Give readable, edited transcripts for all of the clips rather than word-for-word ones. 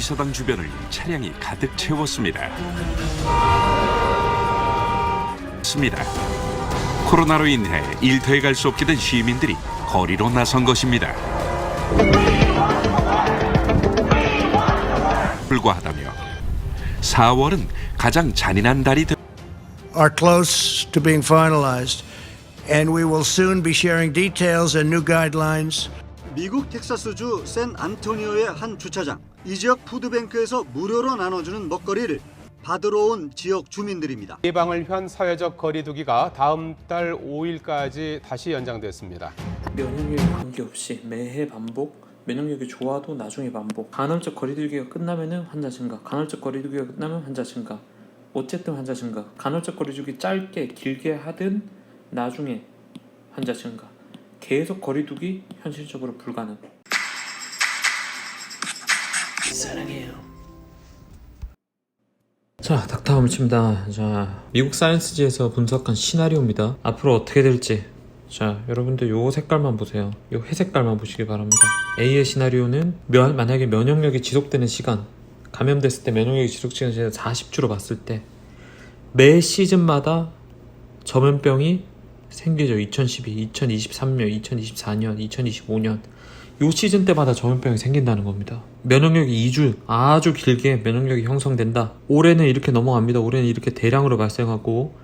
서당 주변을 차량이 가득 채웠습니다. 코로나로 인해 일터에 갈 수 없게 된 시민들이 거리로 나선 것입니다. 불과하다며 4월은 가장 잔인한 달이 are close to being finalized, and we will soon be sharing details and new guidelines. 미국 텍사스주 샌 안토니오의 한 주차장. 이 지역 푸드뱅크에서 무료로 나눠주는 먹거리를 받으러 온 지역 주민들입니다. 예방을 위한 사회적 거리 두기가 다음 달 5일까지 다시 연장됐습니다. 면역력에 관계없이 매해 반복, 면역력이 좋아도 나중에 반복. 간헐적 거리두기가 끝나면은 환자 증가, 간헐적 거리두기가 끝나면 환자 증가. 어쨌든 환자 증가. 간헐적 거리두기 짧게 길게 하든 나중에 환자 증가. 계속 거리두기 현실적으로 불가능. 사랑해요. 자, 닥터하무치입니다. 자, 미국 사이언스지에서 분석한 시나리오입니다. 앞으로 어떻게 될지. 자, 여러분들 요 색깔만 보세요. 요 회색깔만 보시기 바랍니다. A의 시나리오는 만약에 면역력이 지속되는 시간, 감염됐을 때 면역력이 지속되는 시간 40주로 봤을 때 매 시즌마다 전염병이 생기죠. 2012, 2023년, 2024년, 2025년 요 시즌 때마다 전염병이 생긴다는 겁니다. 면역력이 2주 아주 길게 면역력이 형성된다. 올해는 이렇게 넘어갑니다. 올해는 이렇게 대량으로 발생하고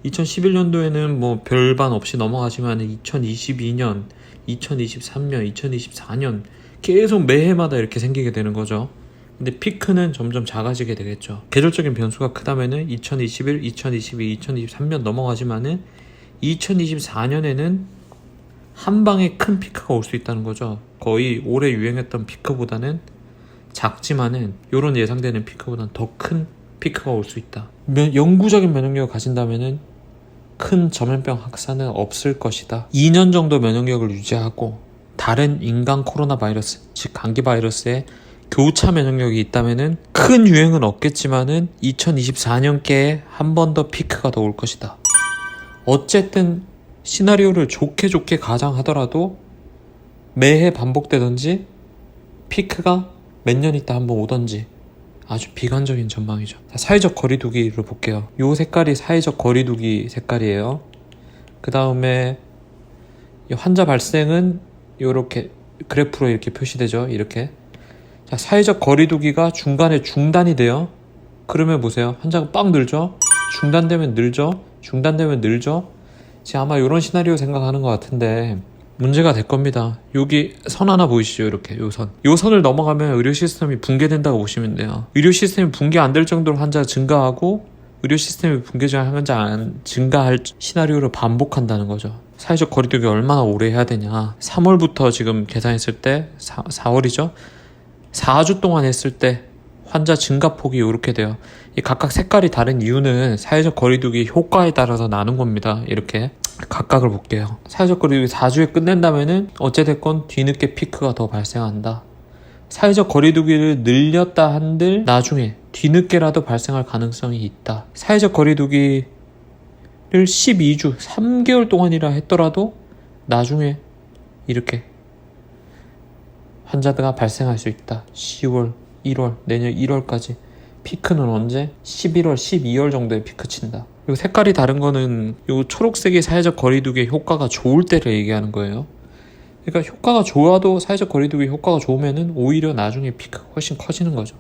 2011년도에는 뭐 별반 없이 넘어가지만 2022년, 2023년, 2024년 계속 매해마다 이렇게 생기게 되는 거죠. 근데 피크는 점점 작아지게 되겠죠. 계절적인 변수가 크다면은 2021, 2022, 2023년 넘어가지만은 2024년에는 한 방에 큰 피크가 올 수 있다는 거죠. 거의 올해 유행했던 피크보다는 작지만은 요런 예상되는 피크보다는 더 큰 피크가 올 수 있다. 영구적인 면역력을 가진다면은 큰 전염병 확산은 없을 것이다. 2년 정도 면역력을 유지하고 다른 인간 코로나 바이러스, 즉 감기 바이러스의 교차 면역력이 있다면은 큰 유행은 없겠지만은 2024년께에 한 번 더 피크가 더 올 것이다. 어쨌든 시나리오를 좋게 가정하더라도 매해 반복되든지 피크가 몇 년 있다 한번 오든지 아주 비관적인 전망이죠. 자, 사회적 거리두기를 볼게요. 요 색깔이 사회적 거리두기 색깔이에요. 그 다음에 환자 발생은 요렇게 그래프로 이렇게 표시되죠. 이렇게. 자, 사회적 거리두기가 중간에 중단이 돼요. 그러면 보세요. 환자가 빡 늘죠. 중단되면 늘죠. 중단되면 늘죠. 지금 아마 이런 시나리오 생각하는 것 같은데 문제가 될 겁니다. 여기 선 하나 보이시죠? 이렇게 요 선. 요 선을 넘어가면 의료 시스템이 붕괴된다고 보시면 돼요. 의료 시스템이 붕괴 안 될 정도로 환자가 증가하고 의료 시스템이 증가할 시나리오를 반복한다는 거죠. 사회적 거리두기 얼마나 오래 해야 되냐. 3월부터 지금 계산했을 때 4월이죠. 4주 동안 했을 때 환자 증가폭이 이렇게 돼요. 이 각각 색깔이 다른 이유는 사회적 거리두기 효과에 따라서 나눈 겁니다. 이렇게 각각을 볼게요. 사회적 거리두기 4주에 끝낸다면은 어찌됐건 뒤늦게 피크가 더 발생한다. 사회적 거리두기를 늘렸다 한들 나중에 뒤늦게라도 발생할 가능성이 있다. 사회적 거리두기를 12주, 3개월 동안이라 했더라도 나중에 이렇게 환자가 발생할 수 있다. 10월, 1월, 내년 1월까지. 피크는 언제? 11월, 12월 정도에 피크 친다. 그리고 색깔이 다른 거는 요 초록색이 사회적 거리두기의 효과가 좋을 때를 얘기하는 거예요. 그러니까 효과가 좋아도 사회적 거리두기 효과가 좋으면은 오히려 나중에 피크가 훨씬 커지는 거죠.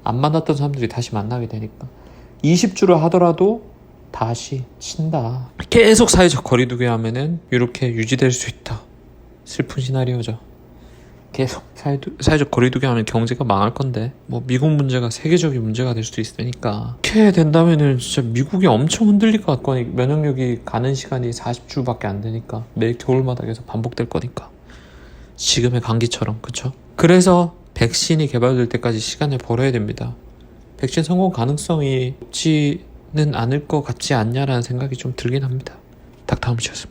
안 만났던 사람들이 다시 만나게 되니까. 20주를 하더라도 다시 친다. 계속 사회적 거리두기 하면은 이렇게 유지될 수 있다. 슬픈 시나리오죠. 계속 사회적 거리두기 하면 경제가 망할 건데 뭐 미국 문제가 세계적인 문제가 될 수도 있으니까 이렇게 된다면은 진짜 미국이 엄청 흔들릴 것 같거니. 면역력이 가는 시간이 40주밖에 안 되니까 매 겨울마다 계속 반복될 거니까 지금의 감기처럼. 그쵸? 그래서 백신이 개발될 때까지 시간을 벌어야 됩니다. 백신 성공 가능성이 높지는 않을 것 같지 않냐라는 생각이 좀 들긴 합니다. 닥터하무치였습니다.